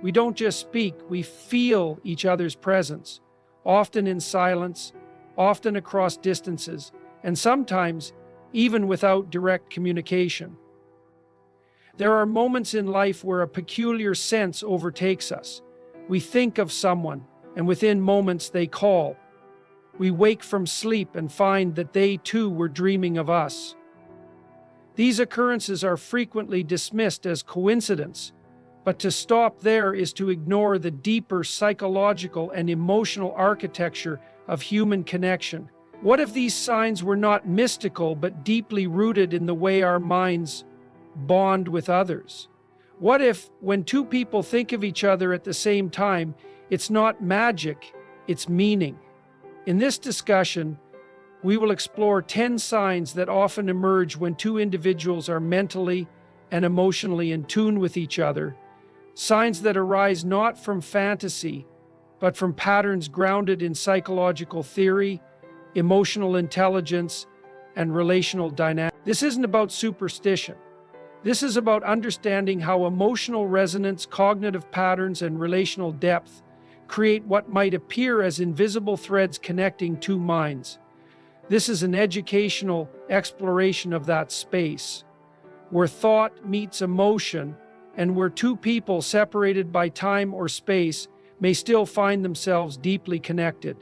We don't just speak, we feel each other's presence, often in silence, often across distances, and sometimes even without direct communication. There are moments in life where a peculiar sense overtakes us. We think of someone, and within moments they call. We wake from sleep and find that they too were dreaming of us. These occurrences are frequently dismissed as coincidence, but to stop there is to ignore the deeper psychological and emotional architecture of human connection. What if these signs were not mystical but deeply rooted in the way our minds bond with others? What if, when two people think of each other at the same time, it's not magic, it's meaning? In this discussion, we will explore 10 signs that often emerge when two individuals are mentally and emotionally in tune with each other, signs that arise not from fantasy, but from patterns grounded in psychological theory, emotional intelligence, and relational dynamics. This isn't about superstition. This is about understanding how emotional resonance, cognitive patterns, and relational depth create what might appear as invisible threads connecting two minds. This is an educational exploration of that space, where thought meets emotion, and where two people separated by time or space may still find themselves deeply connected.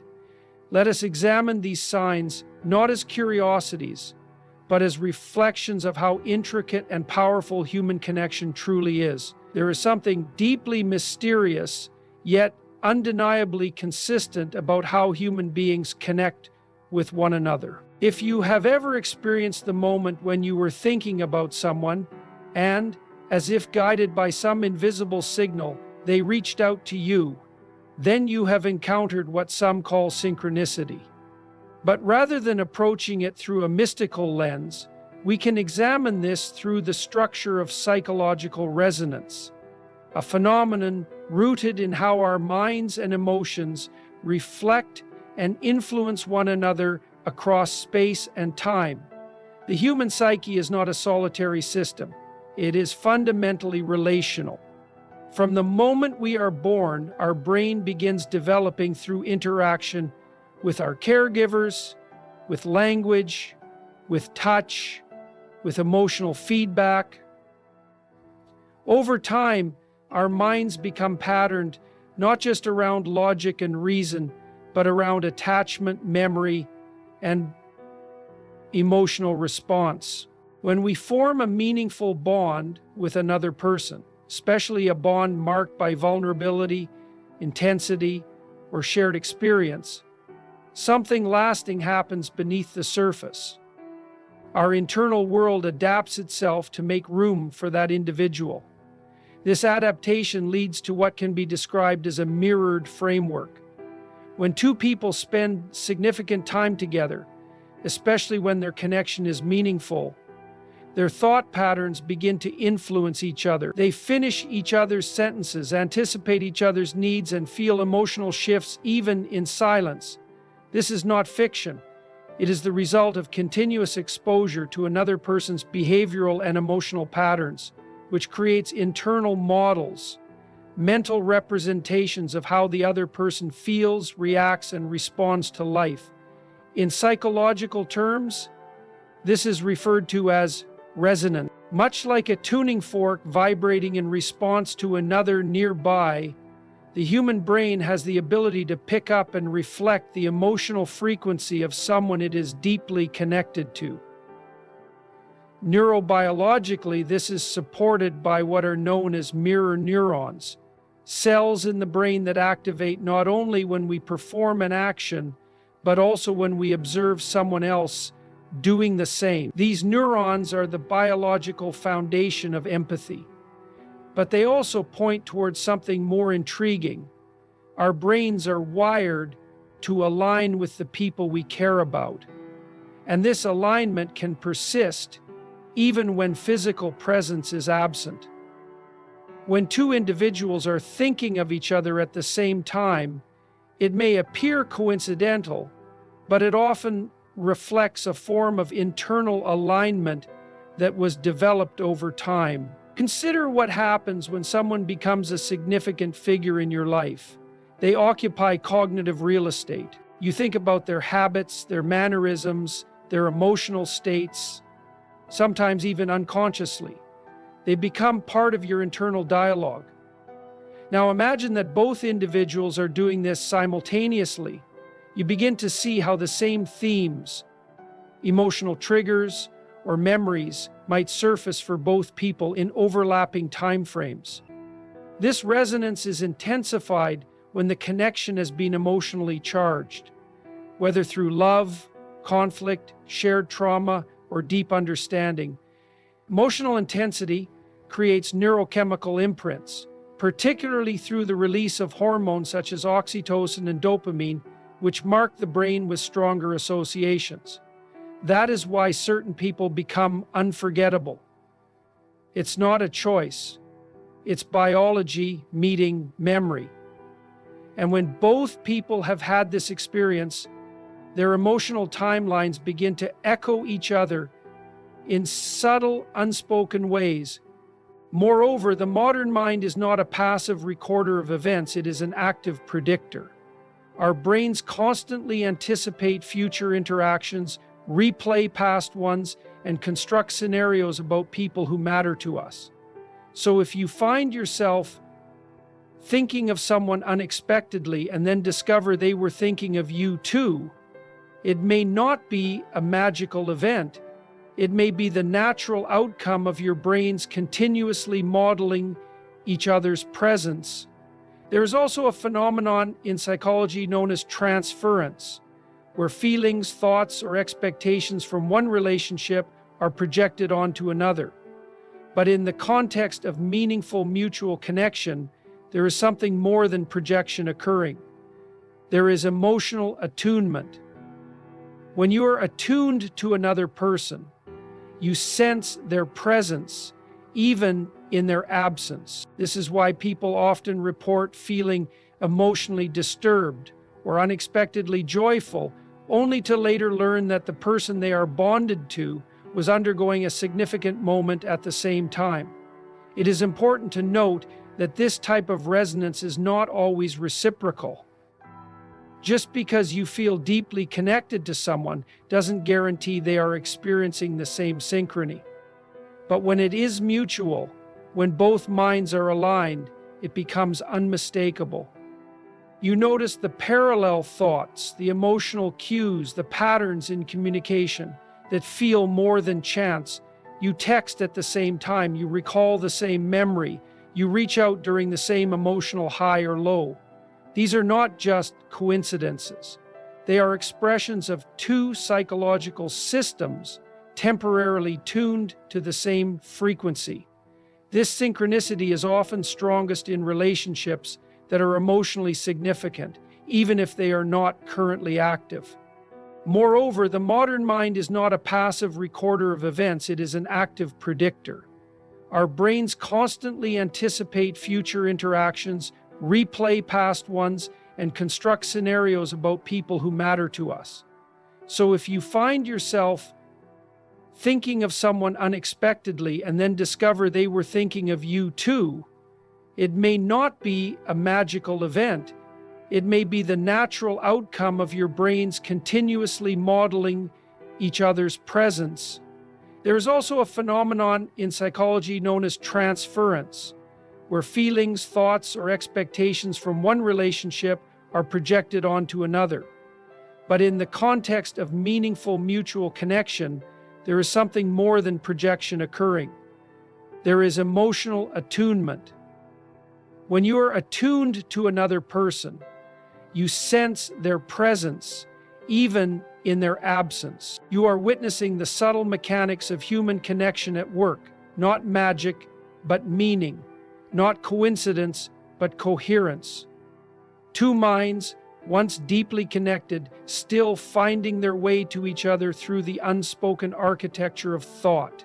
Let us examine these signs not as curiosities, but as reflections of how intricate and powerful human connection truly is. There is something deeply mysterious, yet undeniably consistent about how human beings connect with one another. If you have ever experienced the moment when you were thinking about someone, and, as if guided by some invisible signal, they reached out to you, then you have encountered what some call synchronicity. But rather than approaching it through a mystical lens, we can examine this through the structure of psychological resonance, a phenomenon rooted in how our minds and emotions reflect and influence one another across space and time. The human psyche is not a solitary system. It is fundamentally relational. From the moment we are born, our brain begins developing through interaction with our caregivers, with language, with touch, with emotional feedback. Over time, our minds become patterned not just around logic and reason, but around attachment, memory, and emotional response. When we form a meaningful bond with another person, especially a bond marked by vulnerability, intensity, or shared experience, something lasting happens beneath the surface. Our internal world adapts itself to make room for that individual. This adaptation leads to what can be described as a mirrored framework. When two people spend significant time together, especially when their connection is meaningful, their thought patterns begin to influence each other. They finish each other's sentences, anticipate each other's needs, and feel emotional shifts even in silence. This is not fiction. It is the result of continuous exposure to another person's behavioral and emotional patterns, which creates internal models, mental representations of how the other person feels, reacts, and responds to life. In psychological terms, this is referred to as resonance. Much like a tuning fork vibrating in response to another nearby, the human brain has the ability to pick up and reflect the emotional frequency of someone it is deeply connected to. Neurobiologically, this is supported by what are known as mirror neurons, cells in the brain that activate not only when we perform an action, but also when we observe someone else doing the same. These neurons are the biological foundation of empathy. But they also point towards something more intriguing. Our brains are wired to align with the people we care about. And this alignment can persist even when physical presence is absent. When two individuals are thinking of each other at the same time, it may appear coincidental, but it often reflects a form of internal alignment that was developed over time. Consider what happens when someone becomes a significant figure in your life. They occupy cognitive real estate. You think about their habits, their mannerisms, their emotional states, sometimes even unconsciously. They become part of your internal dialogue. Now imagine that both individuals are doing this simultaneously. You begin to see how the same themes, emotional triggers, or memories might surface for both people in overlapping time frames. This resonance is intensified when the connection has been emotionally charged, whether through love, conflict, shared trauma, or deep understanding. Emotional intensity creates neurochemical imprints, particularly through the release of hormones such as oxytocin and dopamine, which mark the brain with stronger associations. That is why certain people become unforgettable. It's not a choice. It's biology meeting memory. And when both people have had this experience, their emotional timelines begin to echo each other in subtle, unspoken ways. Moreover, the modern mind is not a passive recorder of events, it is an active predictor. Our brains constantly anticipate future interactions, replay past ones, and construct scenarios about people who matter to us. So if you find yourself thinking of someone unexpectedly and then discover they were thinking of you too, it may not be a magical event. It may be the natural outcome of your brains continuously modeling each other's presence. There is also a phenomenon in psychology known as transference, where feelings, thoughts, or expectations from one relationship are projected onto another. But in the context of meaningful mutual connection, there is something more than projection occurring. There is emotional attunement. When you are attuned to another person, you sense their presence, even in their absence. This is why people often report feeling emotionally disturbed or unexpectedly joyful, only to later learn that the person they are bonded to was undergoing a significant moment at the same time. It is important to note that this type of resonance is not always reciprocal. Just because you feel deeply connected to someone doesn't guarantee they are experiencing the same synchrony. But when it is mutual, when both minds are aligned, it becomes unmistakable. You notice the parallel thoughts, the emotional cues, the patterns in communication that feel more than chance. You text at the same time, you recall the same memory, you reach out during the same emotional high or low. These are not just coincidences. They are expressions of two psychological systems temporarily tuned to the same frequency. This synchronicity is often strongest in relationships that are emotionally significant, even if they are not currently active. Moreover, the modern mind is not a passive recorder of events, it is an active predictor. Our brains constantly anticipate future interactions, replay past ones, and construct scenarios about people who matter to us. So if you find yourself thinking of someone unexpectedly and then discover they were thinking of you too, it may not be a magical event. It may be the natural outcome of your brains continuously modeling each other's presence. There is also a phenomenon in psychology known as transference, where feelings, thoughts, or expectations from one relationship are projected onto another. But in the context of meaningful mutual connection, there is something more than projection occurring. There is emotional attunement. When you are attuned to another person, you sense their presence, even in their absence. You are witnessing the subtle mechanics of human connection at work, not magic, but meaning, not coincidence, but coherence. Two minds, once deeply connected, still finding their way to each other through the unspoken architecture of thought.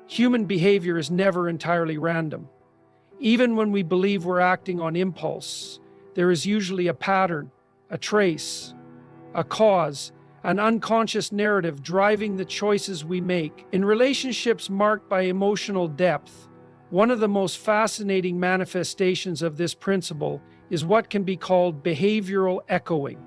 Human behavior is never entirely random. Even when we believe we're acting on impulse, there is usually a pattern, a trace, a cause, an unconscious narrative driving the choices we make. In relationships marked by emotional depth, one of the most fascinating manifestations of this principle is what can be called behavioral echoing.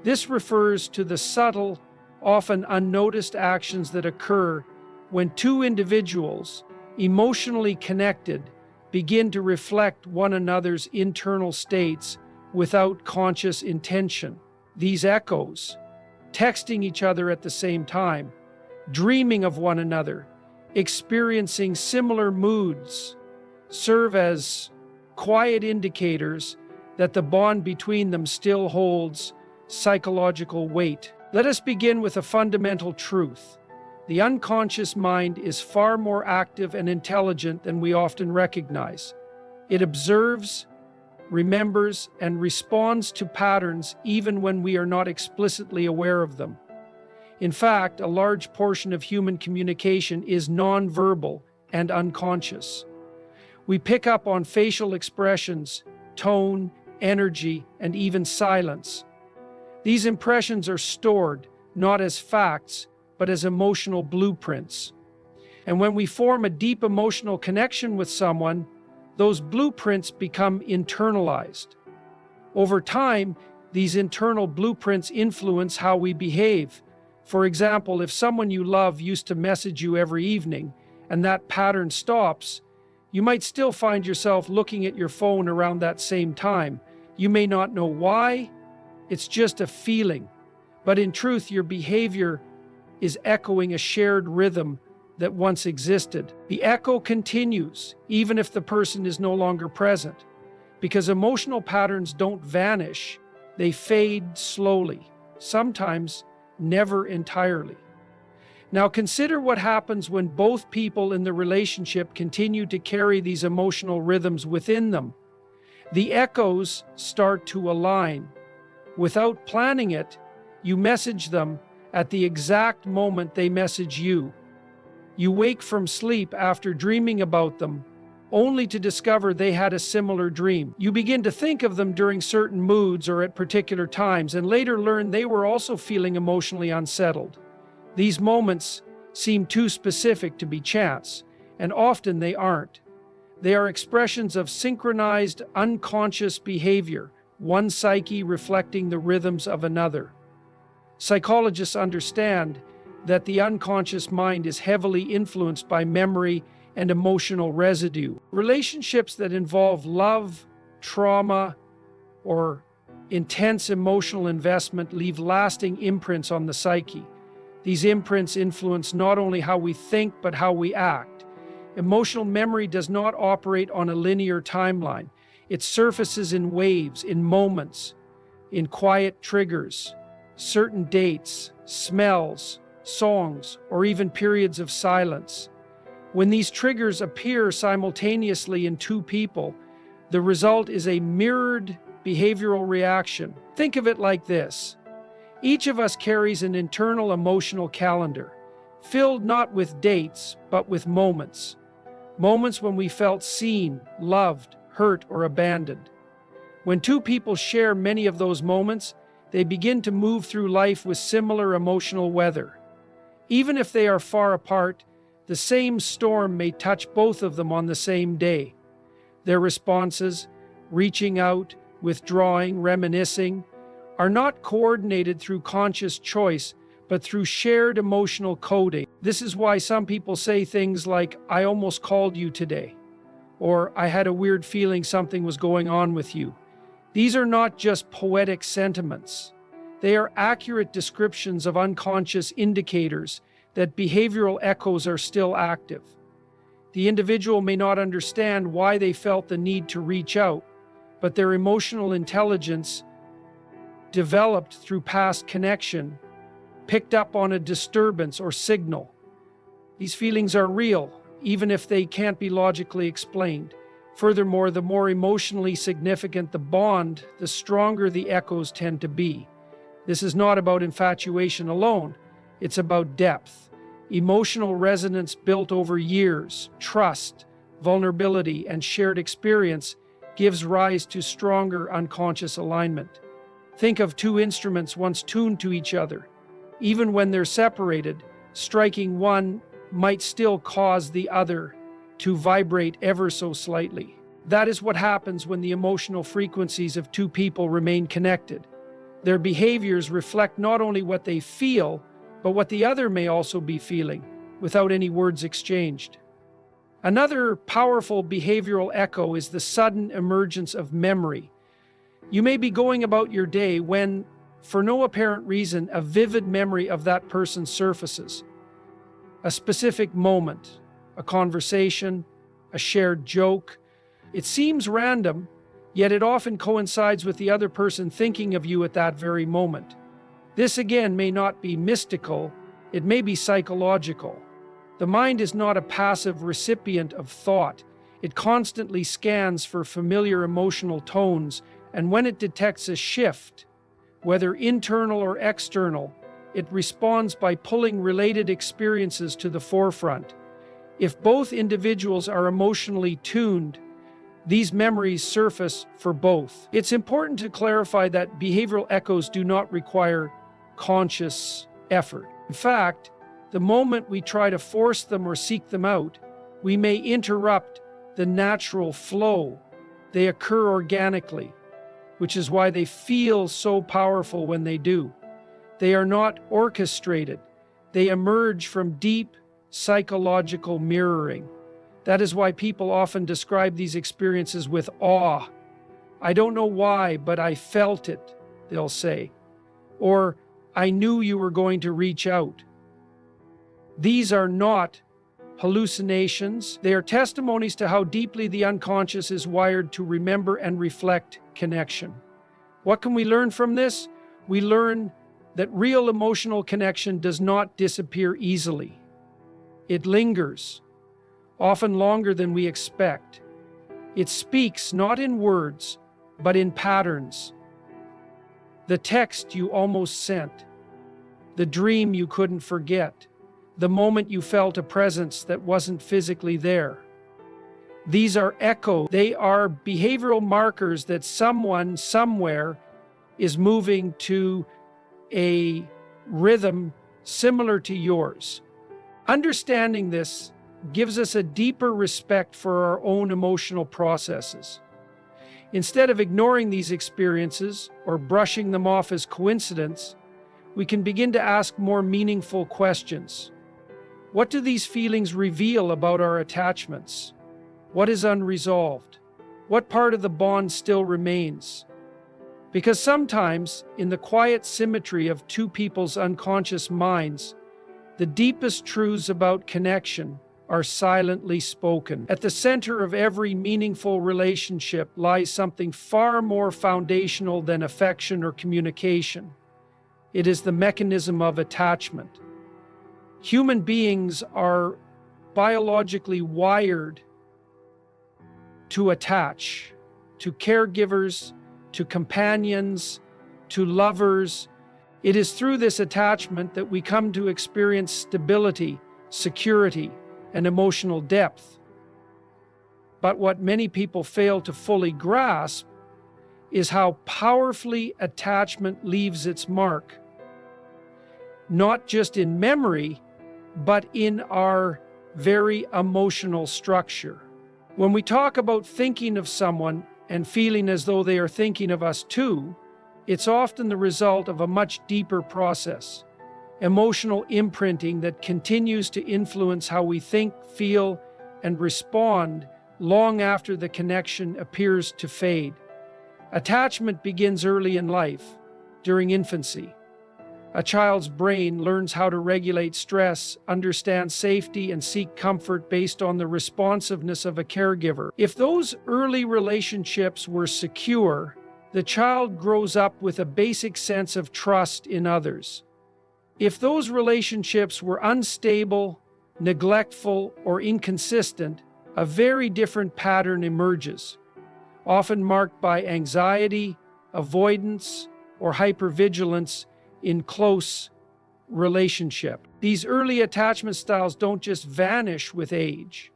This refers to the subtle, often unnoticed actions that occur when two individuals, emotionally connected, begin to reflect one another's internal states without conscious intention. These echoes, texting each other at the same time, dreaming of one another, experiencing similar moods, serve as quiet indicators that the bond between them still holds psychological weight. Let us begin with a fundamental truth. The unconscious mind is far more active and intelligent than we often recognize. It observes, remembers, and responds to patterns even when we are not explicitly aware of them. In fact, a large portion of human communication is nonverbal and unconscious. We pick up on facial expressions, tone, energy, and even silence. These impressions are stored not as facts, but as emotional blueprints. And when we form a deep emotional connection with someone, those blueprints become internalized. Over time, these internal blueprints influence how we behave. For example, if someone you love used to message you every evening, and that pattern stops, you might still find yourself looking at your phone around that same time. You may not know why, it's just a feeling. But in truth, your behavior is echoing a shared rhythm that once existed. The echo continues, even if the person is no longer present, because emotional patterns don't vanish, they fade slowly, sometimes never entirely. Now consider what happens when both people in the relationship continue to carry these emotional rhythms within them. The echoes start to align. Without planning it, you message them at the exact moment they message you. You wake from sleep after dreaming about them, only to discover they had a similar dream. You begin to think of them during certain moods or at particular times, and later learn they were also feeling emotionally unsettled. These moments seem too specific to be chance, and often they aren't. They are expressions of synchronized, unconscious behavior, one psyche reflecting the rhythms of another. Psychologists understand that the unconscious mind is heavily influenced by memory and emotional residue. Relationships that involve love, trauma, or intense emotional investment leave lasting imprints on the psyche. These imprints influence not only how we think, but how we act. Emotional memory does not operate on a linear timeline. It surfaces in waves, in moments, in quiet triggers, certain dates, smells, songs, or even periods of silence. When these triggers appear simultaneously in two people, the result is a mirrored behavioral reaction. Think of it like this. Each of us carries an internal emotional calendar, filled not with dates, but with moments. Moments when we felt seen, loved, hurt, or abandoned. When two people share many of those moments, they begin to move through life with similar emotional weather. Even if they are far apart, the same storm may touch both of them on the same day. Their responses, reaching out, withdrawing, reminiscing, are not coordinated through conscious choice, but through shared emotional coding. This is why some people say things like, "I almost called you today," or "I had a weird feeling something was going on with you." These are not just poetic sentiments. They are accurate descriptions of unconscious indicators that behavioral echoes are still active. The individual may not understand why they felt the need to reach out, but their emotional intelligence, developed through past connection, picked up on a disturbance or signal. These feelings are real, even if they can't be logically explained. Furthermore, the more emotionally significant the bond, the stronger the echoes tend to be. This is not about infatuation alone, it's about depth. Emotional resonance built over years, trust, vulnerability, and shared experience gives rise to stronger unconscious alignment. Think of two instruments once tuned to each other. Even when they're separated, striking one might still cause the other to vibrate ever so slightly. That is what happens when the emotional frequencies of two people remain connected. Their behaviors reflect not only what they feel, but what the other may also be feeling, without any words exchanged. Another powerful behavioral echo is the sudden emergence of memory. You may be going about your day when, for no apparent reason, a vivid memory of that person surfaces. A specific moment, a conversation, a shared joke. It seems random, yet it often coincides with the other person thinking of you at that very moment. This again may not be mystical, it may be psychological. The mind is not a passive recipient of thought. It constantly scans for familiar emotional tones, and when it detects a shift, whether internal or external, it responds by pulling related experiences to the forefront. If both individuals are emotionally tuned, these memories surface for both. It's important to clarify that behavioral echoes do not require conscious effort. In fact, the moment we try to force them or seek them out, we may interrupt the natural flow. They occur organically, which is why they feel so powerful when they do. They are not orchestrated. They emerge from deep psychological mirroring. That is why people often describe these experiences with awe. I don't know why, but I felt it, they'll say. Or, I knew you were going to reach out. These are not hallucinations. They are testimonies to how deeply the unconscious is wired to remember and reflect connection. What can we learn from this? We learn that real emotional connection does not disappear easily. It lingers, often longer than we expect. It speaks not in words, but in patterns. The text you almost sent, the dream you couldn't forget, the moment you felt a presence that wasn't physically there. These are echoes. They are behavioral markers that someone somewhere is moving to a rhythm similar to yours. Understanding this gives us a deeper respect for our own emotional processes. Instead of ignoring these experiences or brushing them off as coincidence, we can begin to ask more meaningful questions. What do these feelings reveal about our attachments? What is unresolved? What part of the bond still remains? Because sometimes, in the quiet symmetry of two people's unconscious minds, the deepest truths about connection are silently spoken. At the center of every meaningful relationship lies something far more foundational than affection or communication. It is the mechanism of attachment. Human beings are biologically wired to attach, to caregivers, to companions, to lovers. It is through this attachment that we come to experience stability, security, and emotional depth. But what many people fail to fully grasp is how powerfully attachment leaves its mark, not just in memory, but in our very emotional structure. When we talk about thinking of someone and feeling as though they are thinking of us too, it's often the result of a much deeper process. Emotional imprinting that continues to influence how we think, feel, and respond long after the connection appears to fade. Attachment begins early in life, during infancy. A child's brain learns how to regulate stress, understand safety, and seek comfort based on the responsiveness of a caregiver. If those early relationships were secure, the child grows up with a basic sense of trust in others. If those relationships were unstable, neglectful, or inconsistent, a very different pattern emerges, often marked by anxiety, avoidance, or hypervigilance in close relationship. These early attachment styles don't just vanish with age.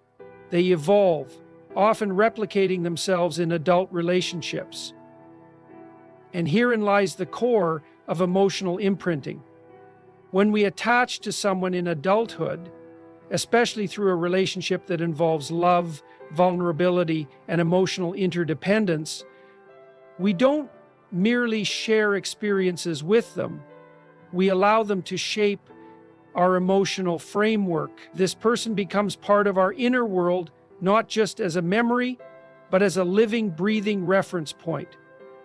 They evolve, often replicating themselves in adult relationships. And herein lies the core of emotional imprinting. When we attach to someone in adulthood, especially through a relationship that involves love, vulnerability, and emotional interdependence, we don't merely share experiences with them. We allow them to shape our emotional framework. This person becomes part of our inner world, not just as a memory, but as a living, breathing reference point.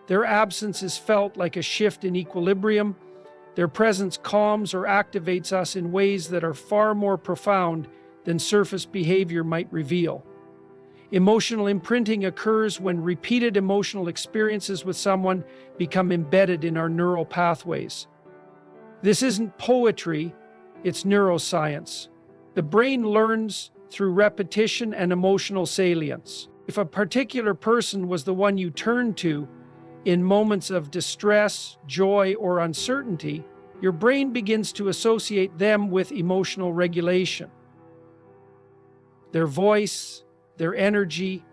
Their absence is felt like a shift in equilibrium. Their presence calms or activates us in ways that are far more profound than surface behavior might reveal. Emotional imprinting occurs when repeated emotional experiences with someone become embedded in our neural pathways. This isn't poetry, it's neuroscience. The brain learns through repetition and emotional salience. If a particular person was the one you turned to in moments of distress, joy, or uncertainty, your brain begins to associate them with emotional regulation. Their voice, their energy,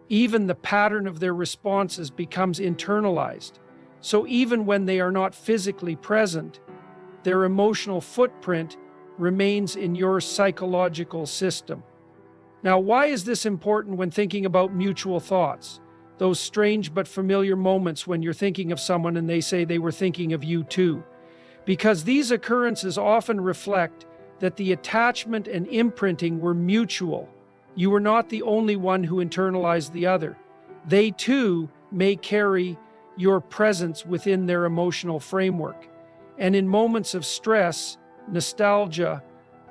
even the pattern of their responses becomes internalized. So even when they are not physically present, their emotional footprint remains in your psychological system. Now, why is this important when thinking about mutual thoughts? Those strange but familiar moments when you're thinking of someone and they say they were thinking of you too. Because these occurrences often reflect that the attachment and imprinting were mutual. You were not the only one who internalized the other. They too may carry your presence within their emotional framework. And in moments of stress, nostalgia,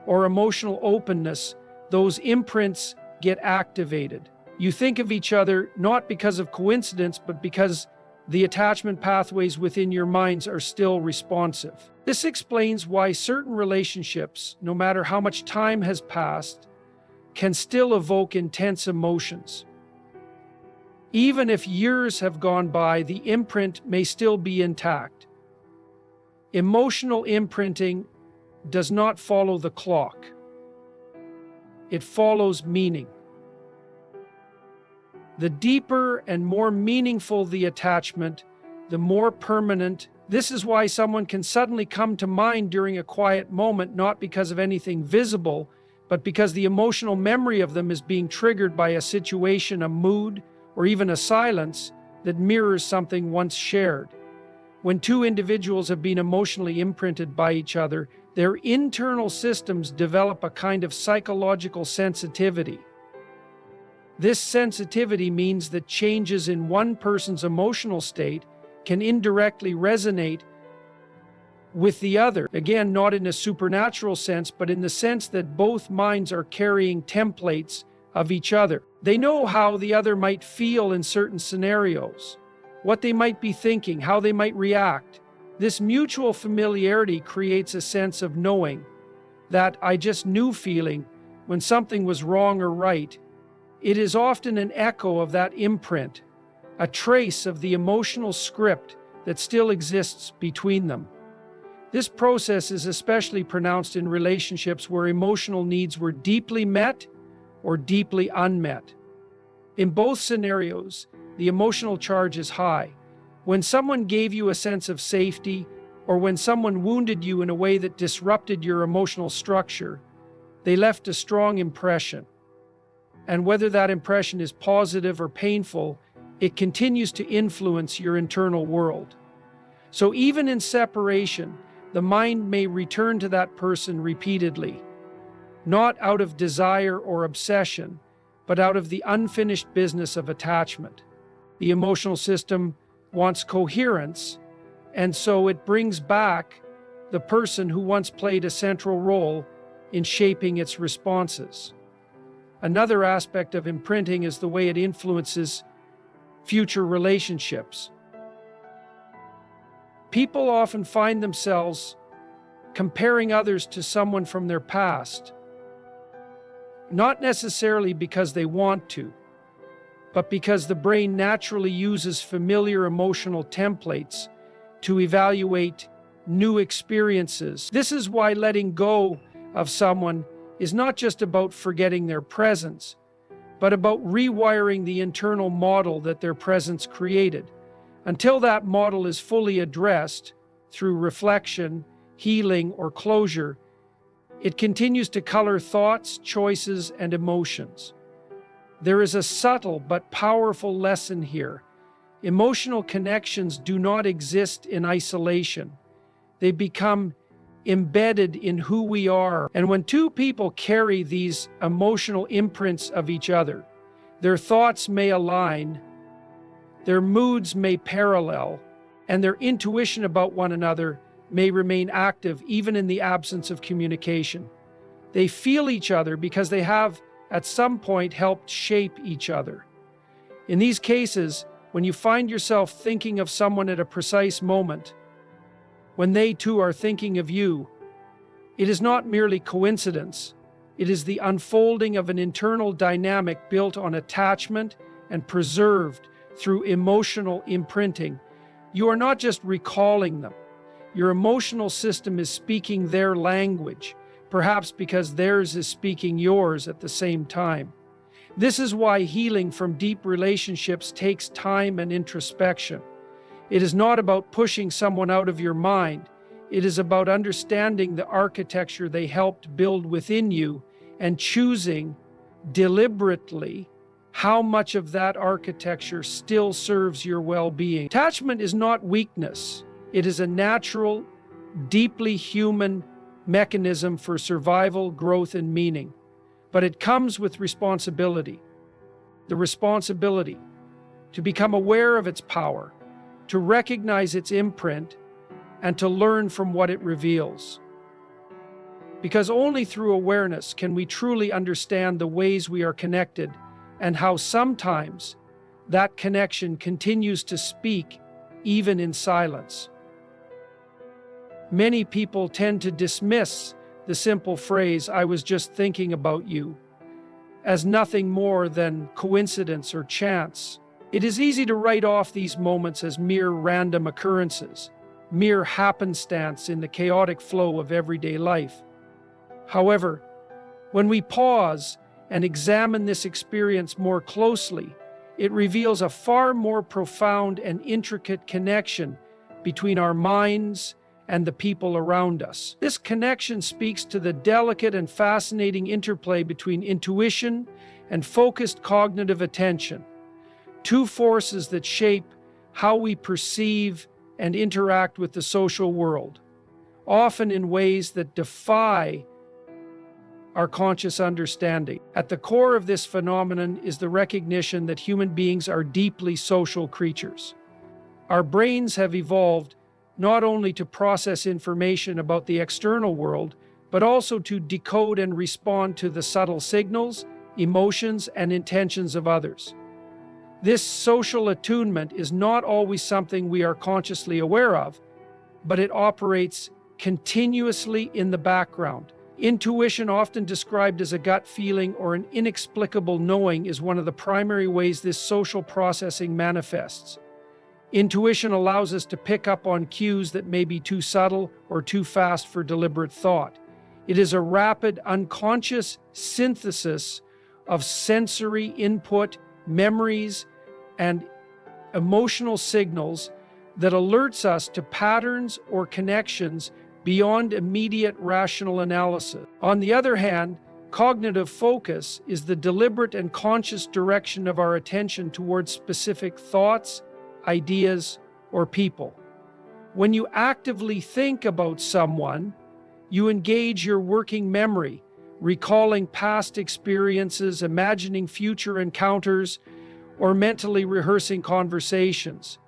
or emotional openness, those imprints get activated. You think of each other not because of coincidence, but because the attachment pathways within your minds are still responsive. This explains why certain relationships, no matter how much time has passed, can still evoke intense emotions. Even if years have gone by, the imprint may still be intact. Emotional imprinting does not follow the clock. It follows meaning. The deeper and more meaningful the attachment, the more permanent. This is why someone can suddenly come to mind during a quiet moment, not because of anything visible, but because the emotional memory of them is being triggered by a situation, a mood, or even a silence that mirrors something once shared. When two individuals have been emotionally imprinted by each other, their internal systems develop a kind of psychological sensitivity. This sensitivity means that changes in one person's emotional state can indirectly resonate with the other. Again, not in a supernatural sense, but in the sense that both minds are carrying templates of each other. They know how the other might feel in certain scenarios, what they might be thinking, how they might react. This mutual familiarity creates a sense of knowing, that I just knew feeling when something was wrong or right. It is often an echo of that imprint, a trace of the emotional script that still exists between them. This process is especially pronounced in relationships where emotional needs were deeply met or deeply unmet. In both scenarios, the emotional charge is high. When someone gave you a sense of safety, or when someone wounded you in a way that disrupted your emotional structure, they left a strong impression. And whether that impression is positive or painful, it continues to influence your internal world. So even in separation, the mind may return to that person repeatedly, not out of desire or obsession, but out of the unfinished business of attachment. The emotional system wants coherence, and so it brings back the person who once played a central role in shaping its responses. Another aspect of imprinting is the way it influences future relationships. People often find themselves comparing others to someone from their past, not necessarily because they want to, but because the brain naturally uses familiar emotional templates to evaluate new experiences. This is why letting go of someone is not just about forgetting their presence, but about rewiring the internal model that their presence created. Until that model is fully addressed through reflection, healing, or closure, it continues to color thoughts, choices, and emotions. There is a subtle but powerful lesson here. Emotional connections do not exist in isolation. They become embedded in who we are. And when two people carry these emotional imprints of each other, their thoughts may align, their moods may parallel, and their intuition about one another may remain active even in the absence of communication. They feel each other because they have, at some point, helped shape each other. In these cases, when you find yourself thinking of someone at a precise moment, when they too are thinking of you, it is not merely coincidence. It is the unfolding of an internal dynamic built on attachment and preserved through emotional imprinting. You are not just recalling them. Your emotional system is speaking their language, perhaps because theirs is speaking yours at the same time. This is why healing from deep relationships takes time and introspection. It is not about pushing someone out of your mind. It is about understanding the architecture they helped build within you and choosing deliberately how much of that architecture still serves your well-being. Attachment is not weakness. It is a natural, deeply human mechanism for survival, growth, and meaning. But it comes with responsibility. The responsibility to become aware of its power, to recognize its imprint, and to learn from what it reveals. Because only through awareness can we truly understand the ways we are connected and how sometimes that connection continues to speak even in silence. Many people tend to dismiss the simple phrase, "I was just thinking about you," as nothing more than coincidence or chance. It is easy to write off these moments as mere random occurrences, mere happenstance in the chaotic flow of everyday life. However, when we pause and examine this experience more closely, it reveals a far more profound and intricate connection between our minds and the people around us. This connection speaks to the delicate and fascinating interplay between intuition and focused cognitive attention, two forces that shape how we perceive and interact with the social world, often in ways that defy our conscious understanding. At the core of this phenomenon is the recognition that human beings are deeply social creatures. Our brains have evolved not only to process information about the external world, but also to decode and respond to the subtle signals, emotions, and intentions of others. This social attunement is not always something we are consciously aware of, but it operates continuously in the background. Intuition, often described as a gut feeling or an inexplicable knowing, is one of the primary ways this social processing manifests. Intuition allows us to pick up on cues that may be too subtle or too fast for deliberate thought. It is a rapid, unconscious synthesis of sensory input, memories, and emotional signals that alerts us to patterns or connections beyond immediate rational analysis. On the other hand, cognitive focus is the deliberate and conscious direction of our attention towards specific thoughts, ideas, or people. When you actively think about someone, you engage your working memory, recalling past experiences, imagining future encounters, or mentally rehearsing conversations.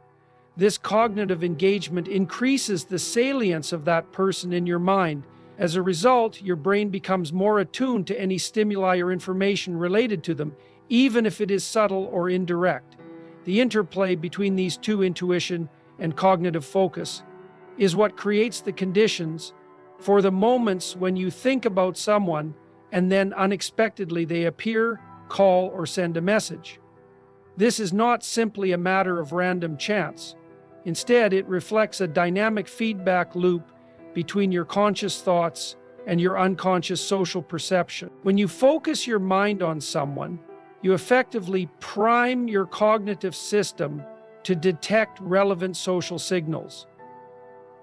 This cognitive engagement increases the salience of that person in your mind. As a result, your brain becomes more attuned to any stimuli or information related to them, even if it is subtle or indirect. The interplay between these two, intuition and cognitive focus, is what creates the conditions for the moments when you think about someone and then unexpectedly they appear, call, or send a message. This is not simply a matter of random chance. Instead, it reflects a dynamic feedback loop between your conscious thoughts and your unconscious social perception. When you focus your mind on someone, you effectively prime your cognitive system to detect relevant social signals.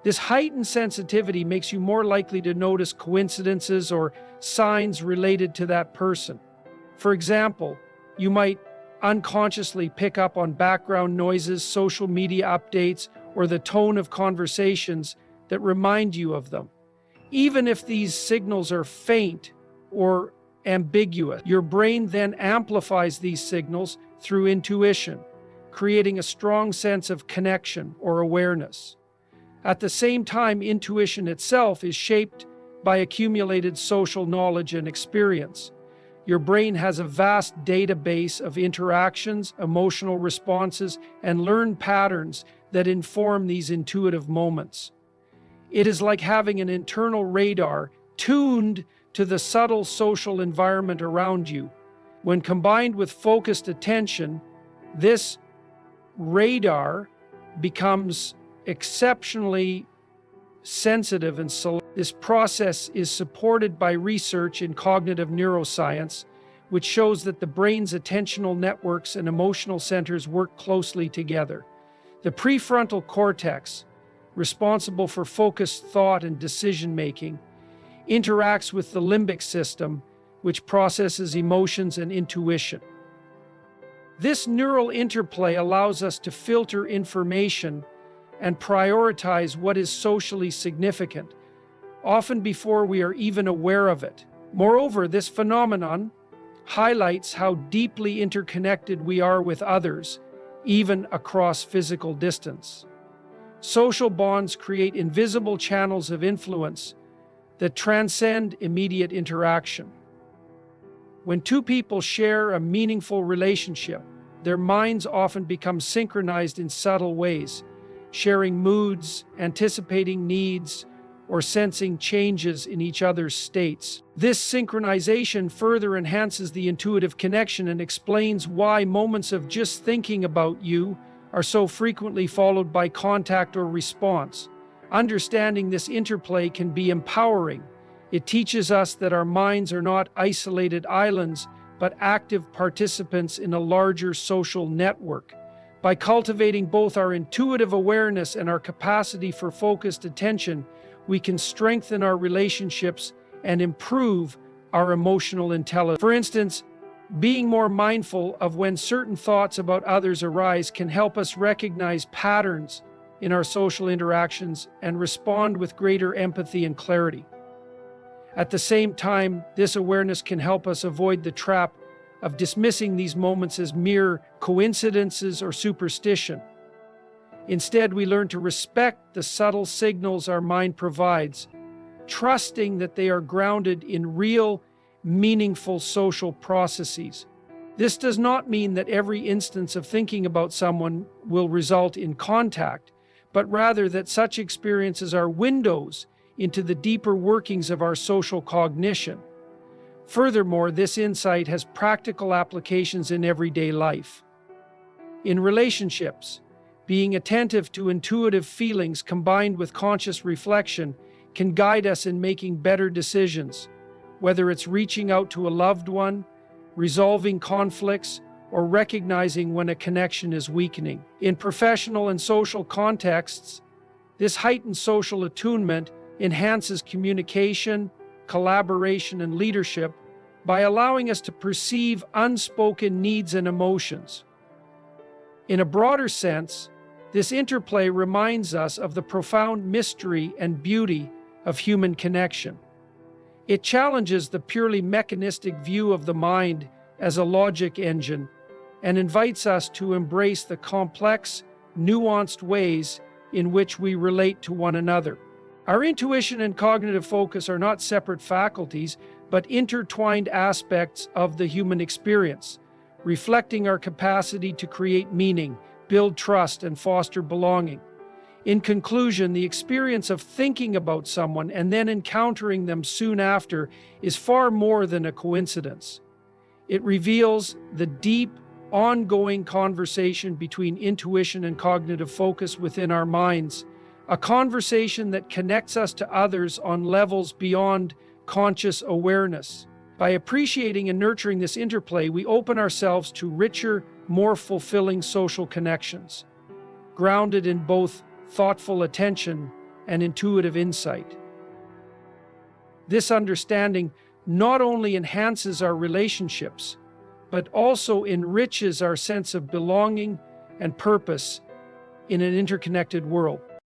This heightened sensitivity makes you more likely to notice coincidences or signs related to that person. For example, you might unconsciously pick up on background noises, social media updates, or the tone of conversations that remind you of them. Even if these signals are faint or ambiguous, your brain then amplifies these signals through intuition, creating a strong sense of connection or awareness. At the same time, intuition itself is shaped by accumulated social knowledge and experience. Your brain has a vast database of interactions, emotional responses, and learned patterns that inform these intuitive moments. It is like having an internal radar tuned to the subtle social environment around you. When combined with focused attention, this radar becomes exceptionally sensitive and selective. This process is supported by research in cognitive neuroscience, which shows that the brain's attentional networks and emotional centers work closely together. The prefrontal cortex, responsible for focused thought and decision-making, interacts with the limbic system, which processes emotions and intuition. This neural interplay allows us to filter information and prioritize what is socially significant, often before we are even aware of it. Moreover, this phenomenon highlights how deeply interconnected we are with others, even across physical distance. Social bonds create invisible channels of influence that transcend immediate interaction. When two people share a meaningful relationship, their minds often become synchronized in subtle ways, sharing moods, anticipating needs, or sensing changes in each other's states. This synchronization further enhances the intuitive connection and explains why moments of just thinking about you are so frequently followed by contact or response. Understanding this interplay can be empowering. It teaches us that our minds are not isolated islands, but active participants in a larger social network. By cultivating both our intuitive awareness and our capacity for focused attention, we can strengthen our relationships and improve our emotional intelligence. For instance, being more mindful of when certain thoughts about others arise can help us recognize patterns in our social interactions and respond with greater empathy and clarity. At the same time, this awareness can help us avoid the trap of dismissing these moments as mere coincidences or superstition. Instead, we learn to respect the subtle signals our mind provides, trusting that they are grounded in real, meaningful social processes. This does not mean that every instance of thinking about someone will result in contact, but rather that such experiences are windows into the deeper workings of our social cognition. Furthermore, this insight has practical applications in everyday life. In relationships, being attentive to intuitive feelings combined with conscious reflection can guide us in making better decisions, whether it's reaching out to a loved one, resolving conflicts, or recognizing when a connection is weakening. In professional and social contexts, this heightened social attunement enhances communication, collaboration, and leadership by allowing us to perceive unspoken needs and emotions. In a broader sense, this interplay reminds us of the profound mystery and beauty of human connection. It challenges the purely mechanistic view of the mind as a logic engine and invites us to embrace the complex, nuanced ways in which we relate to one another. Our intuition and cognitive focus are not separate faculties, but intertwined aspects of the human experience, reflecting our capacity to create meaning, build trust, and foster belonging. In conclusion, the experience of thinking about someone and then encountering them soon after is far more than a coincidence. It reveals the deep, ongoing conversation between intuition and cognitive focus within our minds, a conversation that connects us to others on levels beyond conscious awareness. By appreciating and nurturing this interplay, we open ourselves to richer, more fulfilling social connections. grounded in both thoughtful attention and intuitive insight. This understanding not only enhances our relationships, but also enriches our sense of belonging and purpose in an interconnected world.